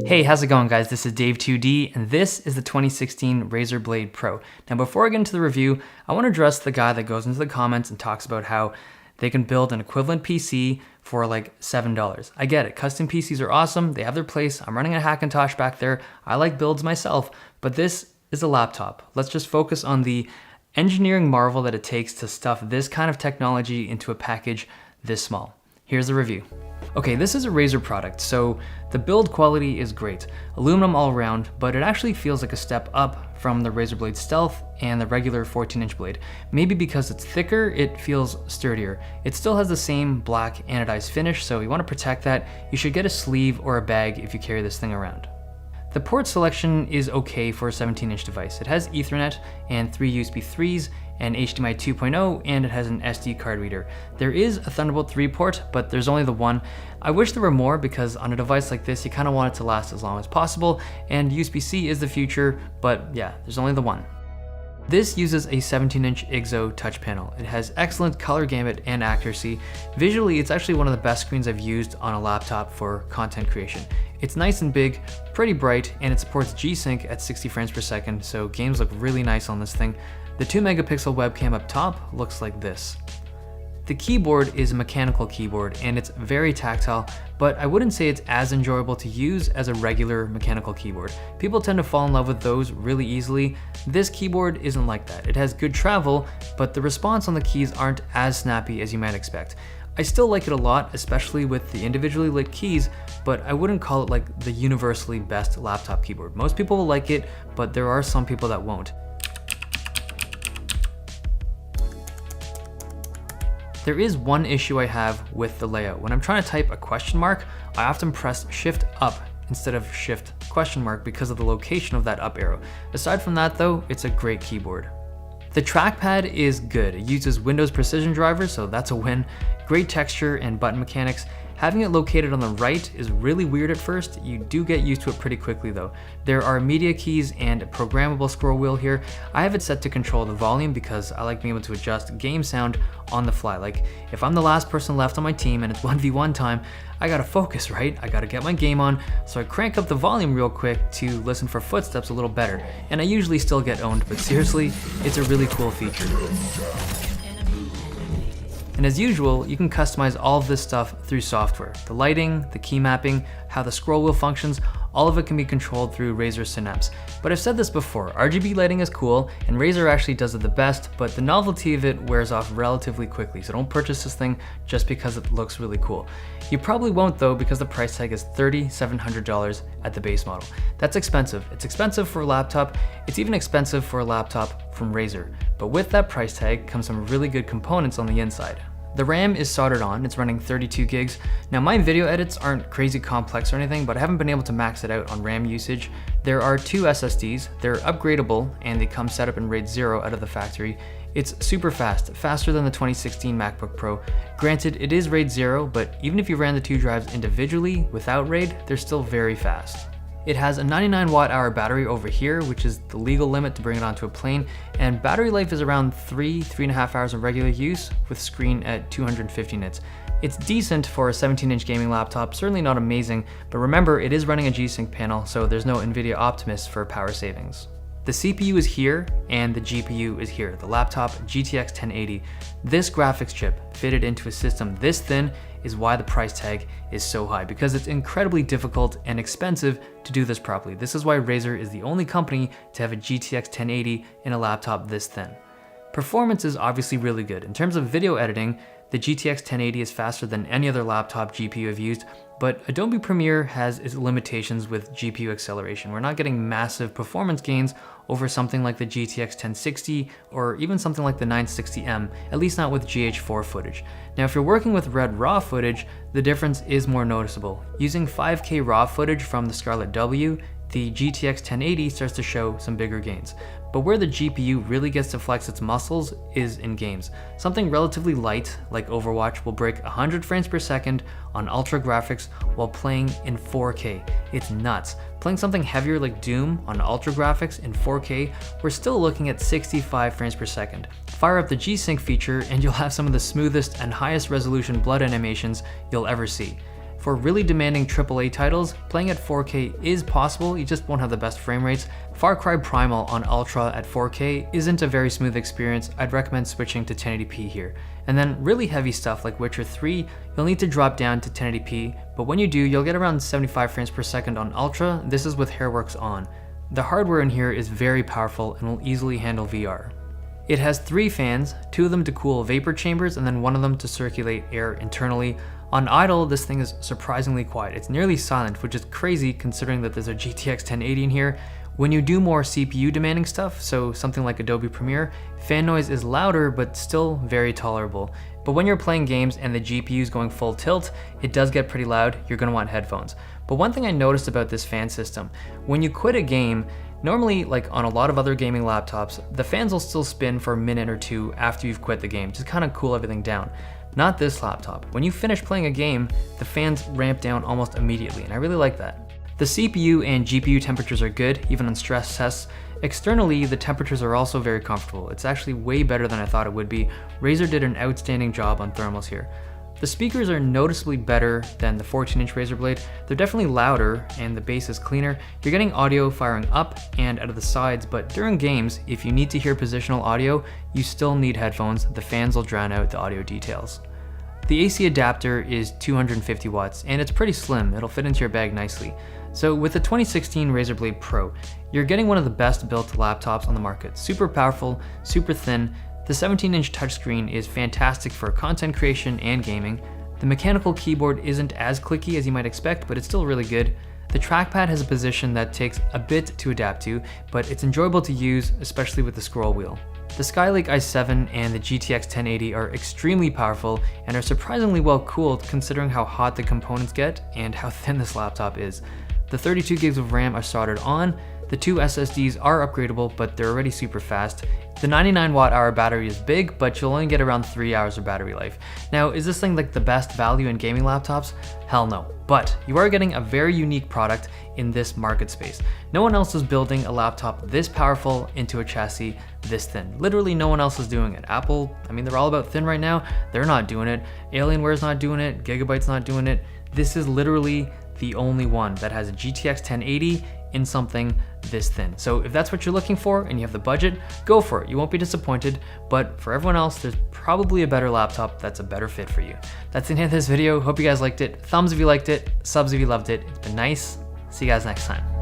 Hey, how's it going guys? This is Dave2D and this is the 2016 Razer Blade Pro. Now before I get into the review, I want to address the guy that goes into the comments and talks about how they can build an equivalent PC for like $7. I get it, custom PCs are awesome, they have their place, I'm running a Hackintosh back there, I like builds myself, but this is a laptop. Let's just focus on the engineering marvel that it takes to stuff this kind of technology into a package this small. Here's the review. Okay, this is a Razer product, so the build quality is great. Aluminum all around, but it actually feels like a step up from the Razer Blade Stealth and the regular 14-inch blade. Maybe because it's thicker, it feels sturdier. It still has the same black anodized finish, so you want to protect that. You should get a sleeve or a bag if you carry this thing around. The port selection is okay for a 17-inch device. It has Ethernet and 3 USB 3s and HDMI 2.0, and it has an SD card reader. There is a Thunderbolt 3 port, but there's only the one. I wish there were more because on a device like this, you kind of want it to last as long as possible, and USB-C is the future, but yeah, there's only the one. This uses a 17-inch IGZO touch panel. It has excellent color gamut and accuracy. Visually, it's actually one of the best screens I've used on a laptop for content creation. It's nice and big, pretty bright, and it supports G-Sync at 60 frames per second, so games look really nice on this thing. The 2-megapixel webcam up top looks like this. The keyboard is a mechanical keyboard and it's very tactile, but I wouldn't say it's as enjoyable to use as a regular mechanical keyboard. People tend to fall in love with those really easily. This keyboard isn't like that. It has good travel, but the response on the keys aren't as snappy as you might expect. I still like it a lot, especially with the individually lit keys, but I wouldn't call it like the universally best laptop keyboard. Most people will like it, but there are some people that won't. There is one issue I have with the layout. When I'm trying to type a question mark, I often press Shift up instead of Shift question mark because of the location of that up arrow. Aside from that though, it's a great keyboard. The trackpad is good. It uses Windows Precision drivers, so that's a win. Great texture and button mechanics. Having it located on the right is really weird at first. You do get used to it pretty quickly though. There are media keys and a programmable scroll wheel here. I have it set to control the volume because I like being able to adjust game sound on the fly. Like if I'm the last person left on my team and it's 1v1 time, I gotta focus, right? I gotta get my game on, so I crank up the volume real quick to listen for footsteps a little better. And I usually still get owned, but seriously, it's a really cool feature. And as usual, you can customize all of this stuff through software. The lighting, the key mapping, how the scroll wheel functions, all of it can be controlled through Razer Synapse. But I've said this before, RGB lighting is cool, and Razer actually does it the best, but the novelty of it wears off relatively quickly, so don't purchase this thing just because it looks really cool. You probably won't though, because the price tag is $3,700 at the base model. That's expensive. It's expensive for a laptop. It's even expensive for a laptop from Razer. But with that price tag comes some really good components on the inside. The RAM is soldered on, it's running 32 gigs. Now my video edits aren't crazy complex or anything, but I haven't been able to max it out on RAM usage. There are 2 SSDs, they're upgradable, and they come set up in RAID 0 out of the factory. It's super fast, faster than the 2016 MacBook Pro. Granted, it is RAID 0, but even if you ran the 2 drives individually without RAID, they're still very fast. It has a 99 watt-hour battery over here, which is the legal limit to bring it onto a plane, and battery life is around 3.5 hours in regular use, with screen at 250 nits. It's decent for a 17-inch gaming laptop, certainly not amazing, but remember, it is running a G-Sync panel, so there's no NVIDIA Optimus for power savings. The CPU is here, and the GPU is here, the laptop GTX 1080. This graphics chip fitted into a system this thin is why the price tag is so high, because it's incredibly difficult and expensive to do this properly. This is why Razer is the only company to have a GTX 1080 in a laptop this thin. Performance is obviously really good. In terms of video editing, the GTX 1080 is faster than any other laptop GPU I've used, but Adobe Premiere has its limitations with GPU acceleration. We're not getting massive performance gains over something like the GTX 1060 or even something like the 960M, at least not with GH4 footage. Now, if you're working with Red RAW footage, the difference is more noticeable. Using 5K RAW footage from the Scarlett W, the GTX 1080 starts to show some bigger gains. But where the GPU really gets to flex its muscles is in games. Something relatively light, like Overwatch, will break 100 frames per second on ultra graphics while playing in 4K. It's nuts. Playing something heavier like Doom on ultra graphics in 4K, we're still looking at 65 frames per second. Fire up the G-Sync feature and you'll have some of the smoothest and highest resolution blood animations you'll ever see. For really demanding AAA titles, playing at 4K is possible, you just won't have the best frame rates. Far Cry Primal on Ultra at 4K isn't a very smooth experience. I'd recommend switching to 1080p here. And then really heavy stuff like Witcher 3, you'll need to drop down to 1080p, but when you do, you'll get around 75 frames per second on Ultra. This is with Hairworks on. The hardware in here is very powerful and will easily handle VR. It has 3 fans, 2 of them to cool vapor chambers and then 1 of them to circulate air internally. On idle, this thing is surprisingly quiet. It's nearly silent, which is crazy considering that there's a GTX 1080 in here. When you do more CPU demanding stuff, so something like Adobe Premiere, fan noise is louder but still very tolerable. But when you're playing games and the GPU is going full tilt, it does get pretty loud. You're gonna want headphones. But one thing I noticed about this fan system, when you quit a game, normally, like on a lot of other gaming laptops, the fans will still spin for a minute or 2 after you've quit the game, just kind of cool everything down. Not this laptop. When you finish playing a game, the fans ramp down almost immediately, and I really like that. The CPU and GPU temperatures are good, even on stress tests. Externally, the temperatures are also very comfortable. It's actually way better than I thought it would be. Razer did an outstanding job on thermals here. The speakers are noticeably better than the 14-inch Razer Blade. They're definitely louder and the bass is cleaner. You're getting audio firing up and out of the sides, but during games, if you need to hear positional audio, you still need headphones. The fans will drown out the audio details. The AC adapter is 250 watts and it's pretty slim. It'll fit into your bag nicely. So with the 2016 Razer Blade Pro, you're getting one of the best built laptops on the market. Super powerful, super thin. The 17-inch touchscreen is fantastic for content creation and gaming. The mechanical keyboard isn't as clicky as you might expect, but it's still really good. The trackpad has a position that takes a bit to adapt to, but it's enjoyable to use, especially with the scroll wheel. The Skylake i7 and the GTX 1080 are extremely powerful and are surprisingly well cooled considering how hot the components get and how thin this laptop is. The 32 gigs of RAM are soldered on. The 2 SSDs are upgradable, but they're already super fast. The 99 watt-hour battery is big, but you'll only get around 3 hours of battery life. Now, is this thing like the best value in gaming laptops? Hell no. But you are getting a very unique product in this market space. No one else is building a laptop this powerful into a chassis this thin. Literally no one else is doing it. Apple, I mean, they're all about thin right now. They're not doing it. Alienware's not doing it. Gigabyte's not doing it. This is literally the only one that has a GTX 1080 in something this thin. So if that's what you're looking for and you have the budget, go for it. You won't be disappointed, but for everyone else, there's probably a better laptop that's a better fit for you. That's the end of this video. Hope you guys liked it. Thumbs if you liked it, subs if you loved it. It's been nice. See you guys next time.